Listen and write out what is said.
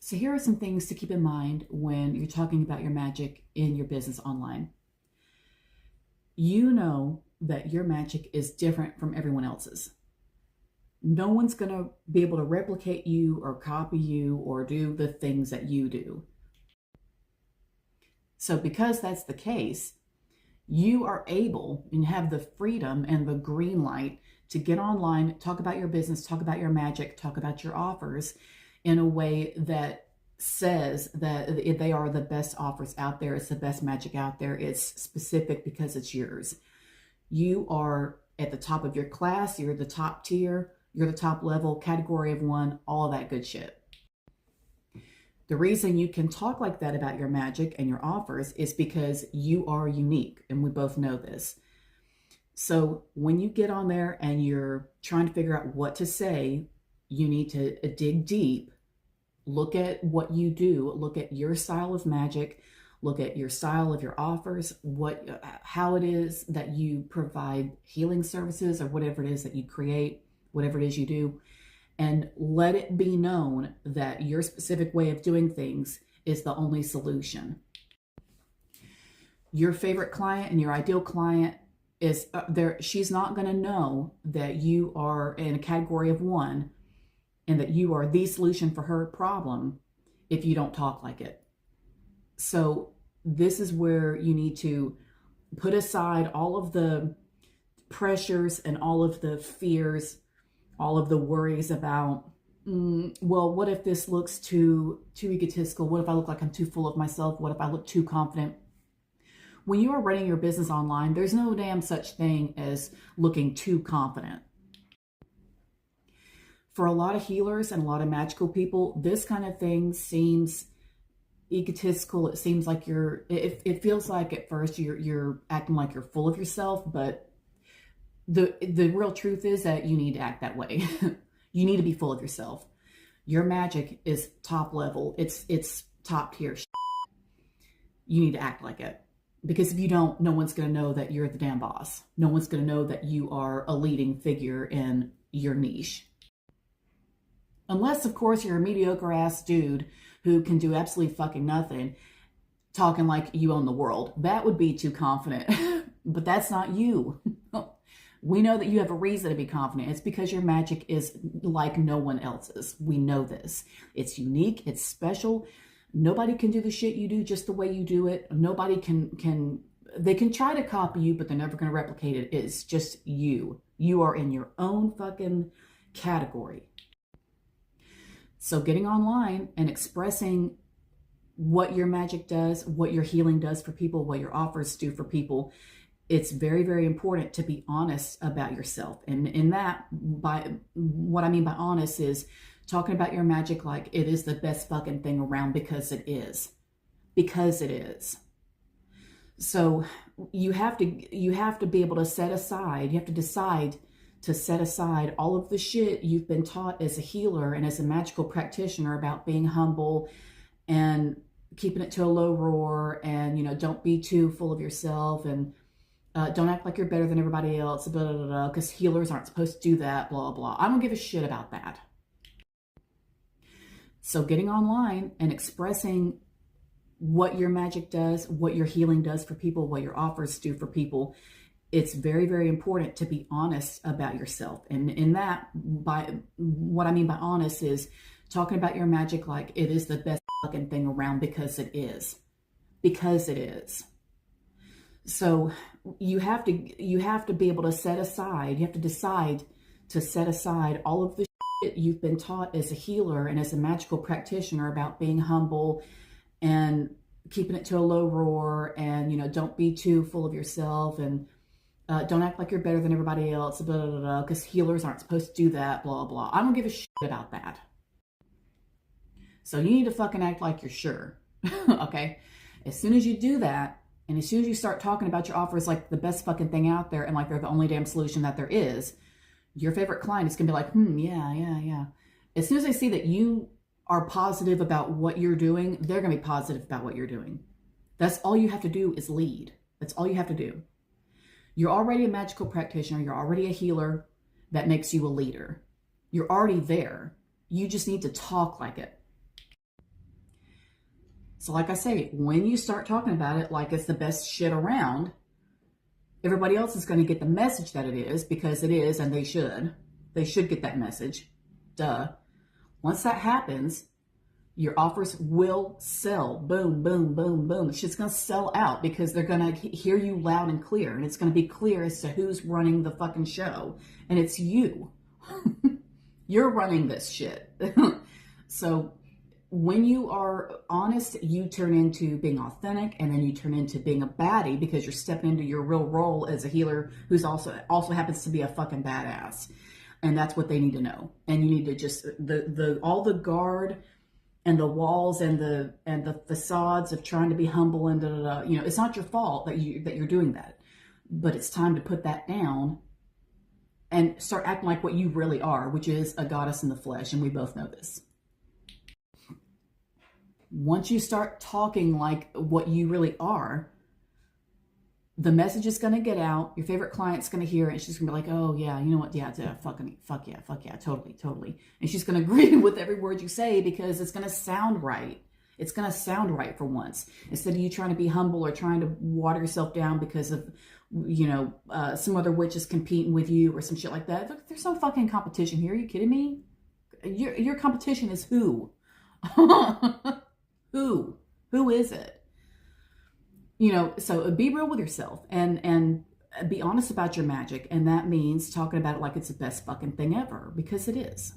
So here are some things to keep in mind when you're talking about your magic in your business online. You know that your magic is different from everyone else's. No one's going to be able to replicate you or copy you or do the things that you do. So because that's the case, you are able and have the freedom and the green light to get online, talk about your business, talk about your magic, talk about your offers in a way that says that they are the best offers out there. It's the best magic out there. It's specific because it's yours. You are at the top of your class. You're the top tier. You're the top level, category of one, all of that good shit. The reason you can talk like that about your magic and your offers is because you are unique, and we both know this. So when you get on there and you're trying to figure out what to say, you need to dig deep, look at what you do, look at your style of magic, look at your style of your offers, how it is that you provide healing services or whatever it is that you create, whatever it is you do, and let it be known that your specific way of doing things is the only solution. Your favorite client and your ideal client is there. She's not going to know that you are in a category of one and that you are the solution for her problem if you don't talk like it. So this is where you need to put aside all of the pressures and all of the fears, all of the worries about, well, what if this looks too egotistical? What if I look like I'm too full of myself? What if I look too confident? When you are running your business online, there's no damn such thing as looking too confident. For a lot of healers and a lot of magical people, this kind of thing seems egotistical. It seems like it feels like at first you're acting like you're full of yourself, but the real truth is that you need to act that way. You need to be full of yourself. Your magic is top level. It's top tier. You need to act like it. Because if you don't, no one's going to know that you're the damn boss. No one's going to know that you are a leading figure in your niche. Unless, of course, you're a mediocre ass dude who can do absolutely fucking nothing, talking like you own the world. That would be too confident. But that's not you. We know that you have a reason to be confident. It's because your magic is like no one else's. We know this. It's unique. It's special. Nobody can do the shit you do just the way you do it. Nobody they can try to copy you, but they're never going to replicate it. It's just you. You are in your own fucking category. So getting online and expressing what your magic does, what your healing does for people, what your offers do for people, it's very, very important to be honest about yourself. And in that, by what I mean by honest is talking about your magic like it is the best fucking thing around, because it is. Because it is. So you have to be able to set aside, you have to decide to set aside all of the shit you've been taught as a healer and as a magical practitioner about being humble and keeping it to a low roar, and don't be too full of yourself, and don't act like you're better than everybody else, blah, blah, blah, because healers aren't supposed to do that, blah, blah. I don't give a shit about that. So getting online and expressing what your magic does, what your healing does for people, what your offers do for people, it's very, very important to be honest about yourself. And in that, by what I mean by honest is talking about your magic like it is the best fucking thing around, because it is. Because it is. So you have to be able to set aside, you have to decide to set aside all of the shit you've been taught as a healer and as a magical practitioner about being humble and keeping it to a low roar, and don't be too full of yourself, and don't act like you're better than everybody else, blah, blah, blah, because healers aren't supposed to do that, blah, blah. I don't give a shit about that. So you need to fucking act like you're sure. Okay? As soon as you do that, and as soon as you start talking about your offers like the best fucking thing out there and like they're the only damn solution that there is, your favorite client is going to be like, yeah. As soon as they see that you are positive about what you're doing, they're going to be positive about what you're doing. That's all you have to do is lead. That's all you have to do. You're already a magical practitioner. You're already a healer. That makes you a leader. You're already there. You just need to talk like it. So like I say, when you start talking about it like it's the best shit around, everybody else is going to get the message that it is, because it is, and they should. They should get that message. Duh. Once that happens, your offers will sell. Boom, boom, boom, boom. It's just going to sell out because they're going to hear you loud and clear. And it's going to be clear as to who's running the fucking show. And it's you. You're running this shit. So when you are honest, you turn into being authentic, and then you turn into being a baddie because you're stepping into your real role as a healer who's also happens to be a fucking badass. And that's what they need to know. And you need to just all the guard and the walls and the facades of trying to be humble and it's not your fault that you're doing that. But it's time to put that down and start acting like what you really are, which is a goddess in the flesh, and we both know this. Once you start talking like what you really are, the message is going to get out. Your favorite client's going to hear it, and she's going to be like, oh yeah, you know what? Yeah, fuck yeah, totally. And she's going to agree with every word you say because it's going to sound right. It's going to sound right for once. Instead of you trying to be humble or trying to water yourself down because of, some other witch is competing with you or some shit like that. Look, there's no fucking competition here. Are you kidding me? Your competition is who? Who is it? So be real with yourself and be honest about your magic. And that means talking about it like it's the best fucking thing ever, because it is.